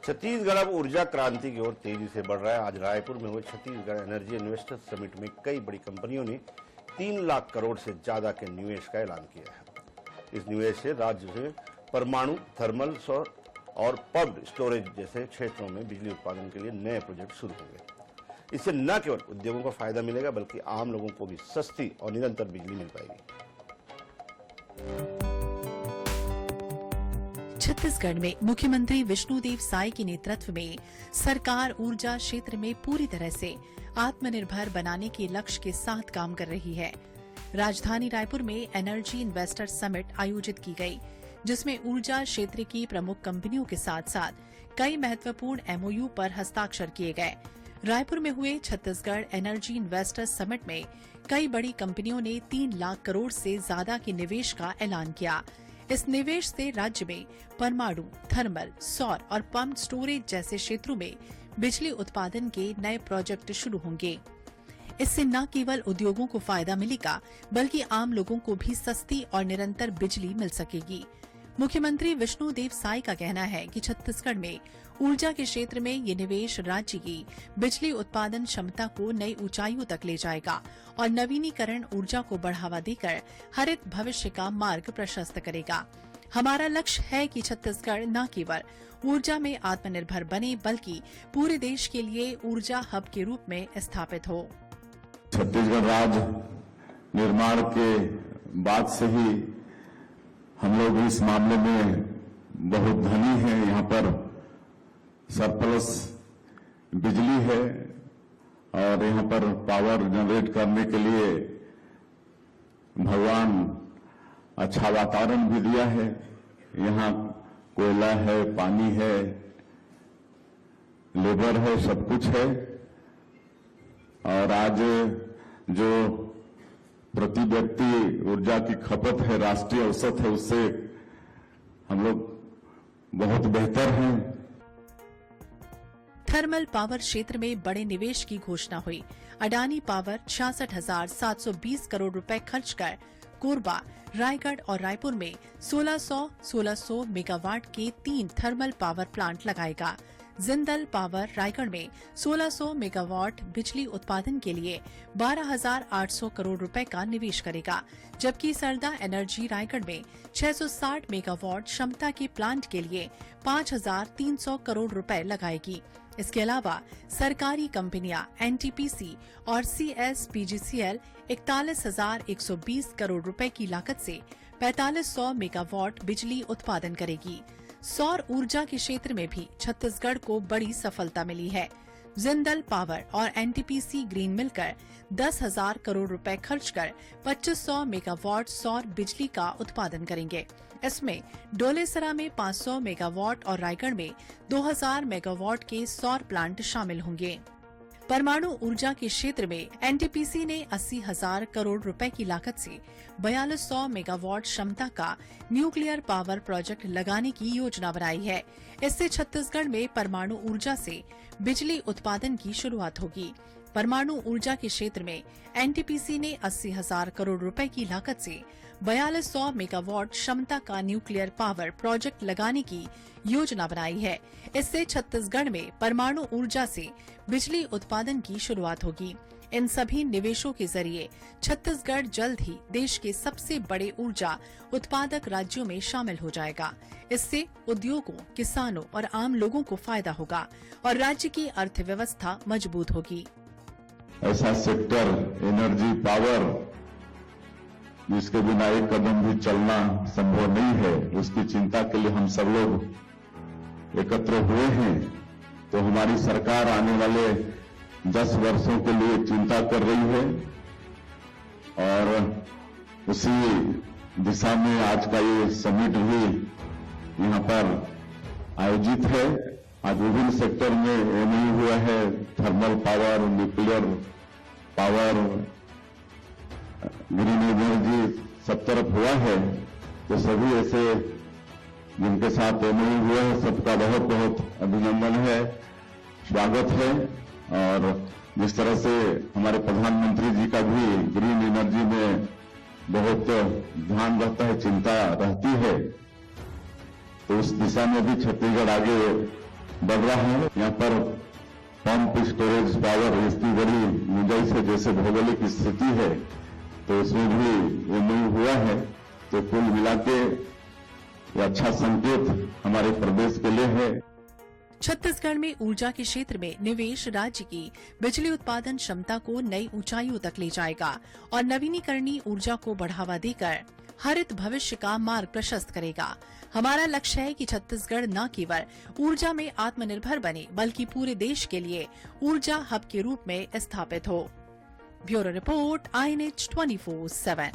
छत्तीसगढ़ अब ऊर्जा क्रांति की ओर तेजी से बढ़ रहा है। आज रायपुर में हुए छत्तीसगढ़ एनर्जी इन्वेस्टर्स समिट में कई बड़ी कंपनियों ने 3 लाख करोड़ से ज्यादा के निवेश का ऐलान किया है। इस निवेश से राज्य में परमाणु, थर्मल, सौर और पम्प्ड स्टोरेज जैसे क्षेत्रों में बिजली उत्पादन के लिए नए प्रोजेक्ट शुरू होंगे। इससे न केवल उद्योगों को फायदा मिलेगा बल्कि आम लोगों को भी सस्ती और निरंतर बिजली मिल पाएगी। छत्तीसगढ़ में मुख्यमंत्री विष्णुदेव साय के नेतृत्व में सरकार ऊर्जा क्षेत्र में पूरी तरह से आत्मनिर्भर बनाने के लक्ष्य के साथ काम कर रही है। राजधानी रायपुर में एनर्जी इन्वेस्टर समिट आयोजित की गई, जिसमें ऊर्जा क्षेत्र की प्रमुख कंपनियों के साथ साथ कई महत्वपूर्ण एमओयू पर हस्ताक्षर किए गए। रायपुर में हुए छत्तीसगढ़ एनर्जी इन्वेस्टर समिट में कई बड़ी कंपनियों ने 3 लाख करोड़ से ज्यादा के निवेश का ऐलान किया। इस निवेश से राज्य में परमाणु, थर्मल, सौर और पम्प स्टोरेज जैसे क्षेत्रों में बिजली उत्पादन के नए प्रोजेक्ट शुरू होंगे। इससे न केवल उद्योगों को फायदा मिलेगा बल्कि आम लोगों को भी सस्ती और निरंतर बिजली मिल सकेगी। मुख्यमंत्री विष्णुदेव साय का कहना है कि छत्तीसगढ़ में ऊर्जा के क्षेत्र में ये निवेश राज्य की बिजली उत्पादन क्षमता को नई ऊंचाइयों तक ले जाएगा और नवीनीकरण ऊर्जा को बढ़ावा देकर हरित भविष्य का मार्ग प्रशस्त करेगा। हमारा लक्ष्य है कि छत्तीसगढ़ न केवल ऊर्जा में आत्मनिर्भर बने बल्कि पूरे देश के लिए ऊर्जा हब के रूप में स्थापित हो। छत्तीसगढ़ राज्य निर्माण के बाद से ही हम लोग इस मामले में बहुत धनी हैं। यहाँ पर सरप्लस बिजली है और यहाँ पर पावर जनरेट करने के लिए भगवान अच्छा वातावरण भी दिया है। यहाँ कोयला है, पानी है, लेबर है, सब कुछ है। और आज जो प्रति व्यक्ति ऊर्जा की खपत है, राष्ट्रीय औसत है, उससे हम लोग बहुत बेहतर हैं। थर्मल पावर क्षेत्र में बड़े निवेश की घोषणा हुई। अडानी पावर 66,720 करोड़ रुपए खर्च कर कोरबा, रायगढ़ और रायपुर में 1600 मेगावाट के 3 थर्मल पावर प्लांट लगाएगा। जिंदल पावर रायगढ़ में 1600 मेगावाट बिजली उत्पादन के लिए 12,800 करोड़ रुपए का निवेश करेगा, जबकि सरदा एनर्जी रायगढ़ में 660 मेगावाट क्षमता के प्लांट के लिए 5,300 करोड़ रुपए लगाएगी। इसके अलावा सरकारी कंपनियां एनटीपीसी और सीएसपीजीसीएल 41,120 करोड़ रुपए की लागत से 4500 मेगावाट बिजली उत्पादन करेगी। सौर ऊर्जा के क्षेत्र में भी छत्तीसगढ़ को बड़ी सफलता मिली है। जिंदल पावर और एनटीपीसी ग्रीन मिलकर 10,000 करोड़ रुपए खर्च कर 2500 मेगावाट सौर बिजली का उत्पादन करेंगे। इसमें डोलेसरा में 500 मेगावाट और रायगढ़ में 2000 मेगावाट के सौर प्लांट शामिल होंगे। परमाणु ऊर्जा के क्षेत्र में एनटीपीसी ने 80,000 करोड़ रुपए की लागत से 4200 मेगावाट क्षमता का न्यूक्लियर पावर प्रोजेक्ट लगाने की योजना बनाई है। इससे छत्तीसगढ़ में परमाणु ऊर्जा से बिजली उत्पादन की शुरुआत होगी। परमाणु ऊर्जा के क्षेत्र में एनटीपीसी ने 80,000 करोड़ रुपए की लागत से 4200 मेगावाट क्षमता का न्यूक्लियर पावर प्रोजेक्ट लगाने की योजना बनाई है। इससे छत्तीसगढ़ में परमाणु ऊर्जा से बिजली उत्पादन की शुरुआत होगी। इन सभी निवेशों के जरिए छत्तीसगढ़ जल्द ही देश के सबसे बड़े ऊर्जा उत्पादक राज्यों में शामिल हो जाएगा। इससे उद्योगों, किसानों और आम लोगों को फायदा होगा और राज्य की अर्थव्यवस्था मजबूत होगी। ऐसा सेक्टर एनर्जी पावर जिसके बिना एक कदम भी चलना संभव नहीं है, उसकी चिंता के लिए हम सब लोग एकत्र हुए हैं। तो हमारी सरकार आने वाले 10 वर्षों के लिए चिंता कर रही है और उसी दिशा में आज का ये समिट भी यहाँ पर आयोजित है। आज विभिन्न सेक्टर में एमओयू हुआ है, thermal power, nuclear power, green energy सब तरफ हुआ है। तो सभी ऐसे जिनके साथ एमओयू हुआ है सबका बहुत बहुत अभिनंदन है, स्वागत है। और जिस तरह से हमारे प्रधानमंत्री जी का भी ग्रीन एनर्जी में बहुत ध्यान रहता है, चिंता रहती है, तो उस दिशा में भी छत्तीसगढ़ आगे बढ़ रहा है। यहाँ पर पंप स्टोरेज पावर इतनी बड़ी गुंजाइश है, जैसे भौगोलिक स्थिति है तो उसमें भी एमओयू हुआ है। तो कुल मिलाके ये अच्छा संकेत हमारे प्रदेश के लिए है। छत्तीसगढ़ में ऊर्जा के क्षेत्र में निवेश राज्य की बिजली उत्पादन क्षमता को नई ऊंचाइयों तक ले जाएगा और नवीनीकरणीय ऊर्जा को बढ़ावा देकर हरित भविष्य का मार्ग प्रशस्त करेगा। हमारा लक्ष्य है कि छत्तीसगढ़ न केवल ऊर्जा में आत्मनिर्भर बने बल्कि पूरे देश के लिए ऊर्जा हब के रूप में स्थापित हो। Bureau report INH 24/7।